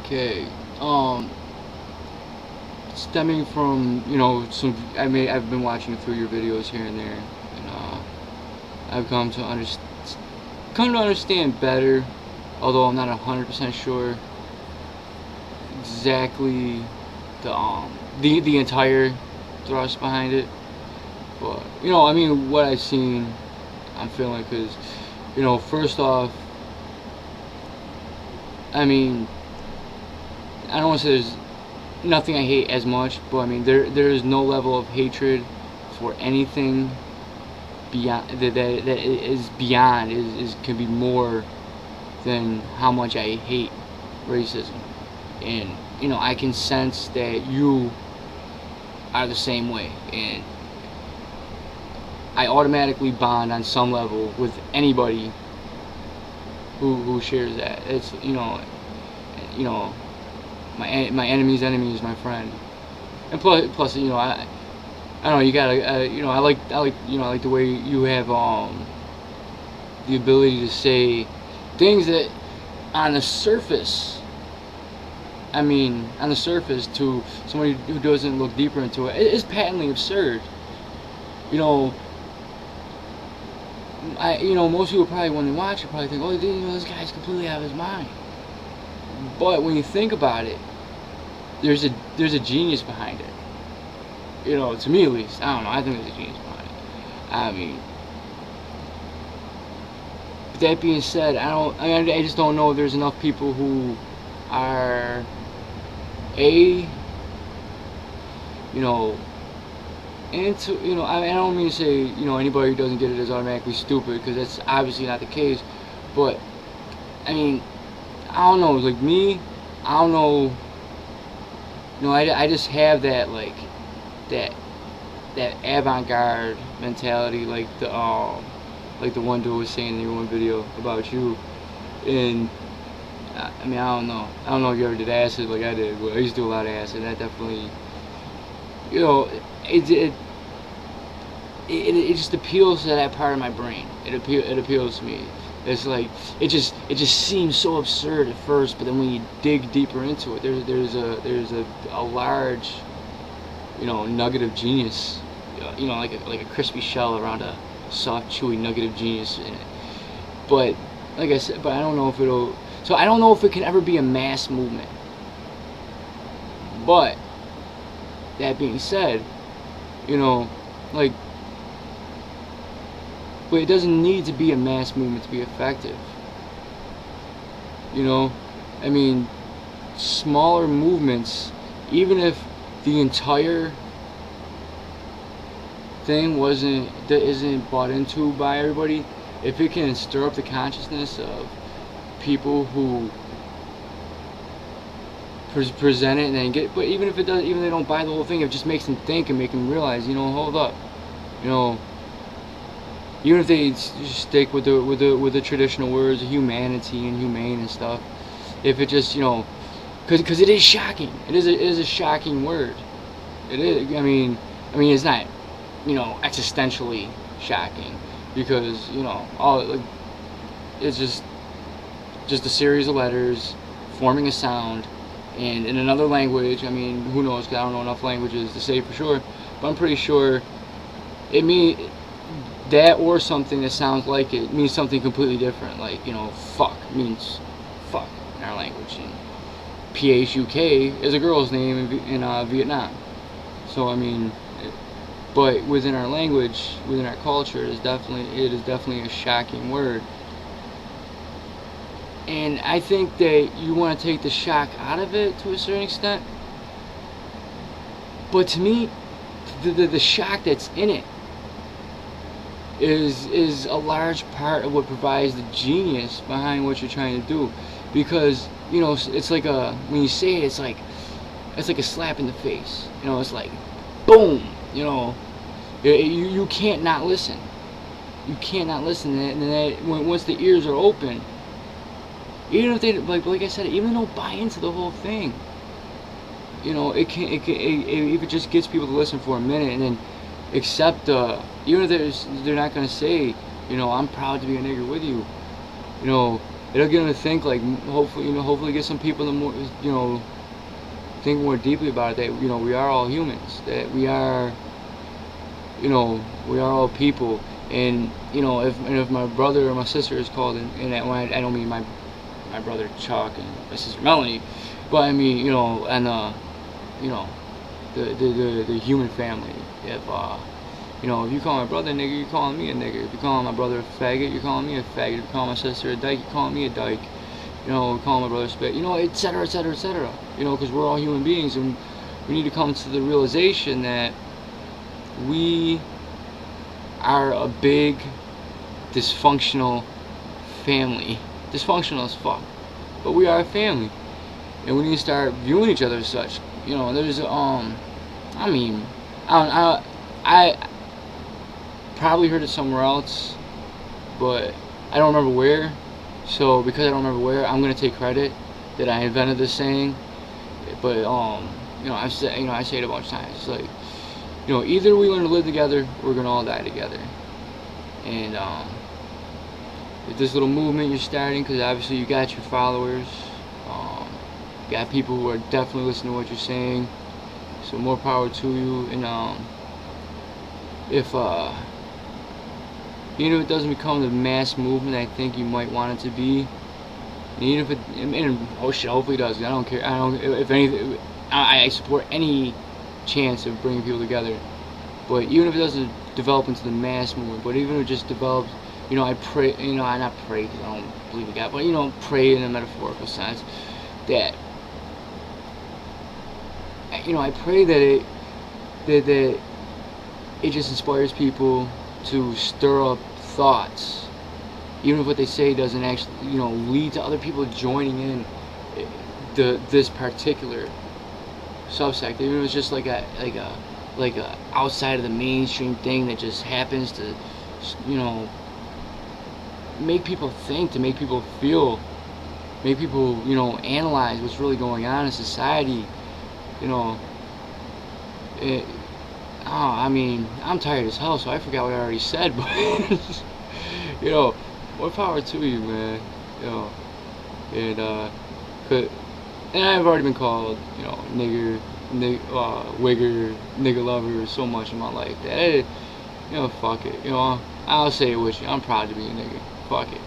Okay. Stemming from I've been watching a few of your videos here and there, and I've come to understand better, although I'm not 100% sure exactly the entire thrust behind it. But what I've seen, I'm feeling because first off, I mean, I don't want to say there's nothing I hate as much, but there is no level of hatred for anything beyond that is beyond is can be more than how much I hate racism. And I can sense that you are the same way, and I automatically bond on some level with anybody who shares that. It's you know my enemy's enemy is my friend. And plus I don't know, you gotta I like the way you have the ability to say things that on the surface, on the surface, to somebody who doesn't look deeper into it, it is patently absurd. You know, most people probably, when they watch it, probably think, oh, this guy's completely out of his mind. But when you think about it, there's a genius behind it. To me at least, I don't know. I think there's a genius behind it. But that being said, I just don't know if there's enough people who are into, I don't mean to say, anybody who doesn't get it is automatically stupid, because that's obviously not the case. But I don't know. Like me, I don't know. I just have that that avant-garde mentality, like the one dude was saying in your one video about you. And I don't know. I don't know if you ever did acid like I did, but I used to do a lot of acid. And that definitely, it just appeals to that part of my brain. It appeals to me. It's like it just seems so absurd at first, but then when you dig deeper into it, there's a large nugget of genius, like a crispy shell around a soft, chewy nugget of genius in it. But like I said, I don't know if it'll. So I don't know if it can ever be a mass movement. But that being said, like, but it doesn't need to be a mass movement to be effective. Smaller movements, even if the entire thing isn't bought into by everybody, if it can stir up the consciousness of people who present it and then but even if it doesn't, even if they don't buy the whole thing, it just makes them think and make them realize, hold up, even if they stick with the traditional words of humanity and humane and stuff, if it just because it is shocking. It is a shocking word. It is. It's not existentially shocking, because all it's just a series of letters forming a sound, and in another language. Who knows? 'Cause I don't know enough languages to say for sure, but I'm pretty sure it means that, or something that sounds like it means something completely different. Like fuck means fuck in our language, and Phuk is a girl's name in Vietnam. So but within our language, within our culture, it is definitely a shocking word. And I think that you want to take the shock out of it to a certain extent. But to me, the shock that's in it is a large part of what provides the genius behind what you're trying to do. Because it's like when you say it, it's like a slap in the face. It's like boom. You can't not listen. You can't not listen. And then once the ears are open, even if they like I said, even if they don't buy into the whole thing, if it just gets people to listen for a minute and then accept, even if they're not gonna say, I'm proud to be a nigger with you. you know, it'll get them to think, like, hopefully get some people to more, think more deeply about it, that, we are all humans, that we are all people. And, if my brother or my sister is called, and I don't mean my brother Chuck and my sister Melanie, but I mean, and you know the human family. If you call my brother a nigger, you're calling me a nigger. If you call my brother a faggot, you're calling me a faggot. If you call my sister a dyke, you're calling me a dyke. Calling my brother a spit, et cetera, et cetera, et cetera. Because we're all human beings, and we need to come to the realization that we are a big dysfunctional family. Dysfunctional as fuck, but we are a family, and we need to start viewing each other as such. There's I mean, I probably heard it somewhere else, but I don't remember where. So because I don't remember where, I'm gonna take credit that I invented this saying. But I say it a bunch of times. It's like, either we learn to live together, or we're gonna all die together. And with this little movement you're starting, because obviously you got your followers, you got people who are definitely listening to what you're saying. So more power to you. And if even if it doesn't become the mass movement I think you might want it to be, and even if it, and oh shit, hopefully it does. I don't care. If anything, I support any chance of bringing people together. But even if it doesn't develop into the mass movement, but even if it just develops, I pray. I not pray because I don't believe in God, but pray in a metaphorical sense that. I pray that it just inspires people to stir up thoughts, even if what they say doesn't actually, lead to other people joining in this particular subsect. Even if it's just like a outside of the mainstream thing that just happens to, make people think, to make people feel, make people, analyze what's really going on in society. I'm tired as hell, so I forgot what I already said, but, more power to you, man, and I've already been called, nigger, wigger, nigger lover so much in my life that, fuck it, I'll say it with you, I'm proud to be a nigger, fuck it.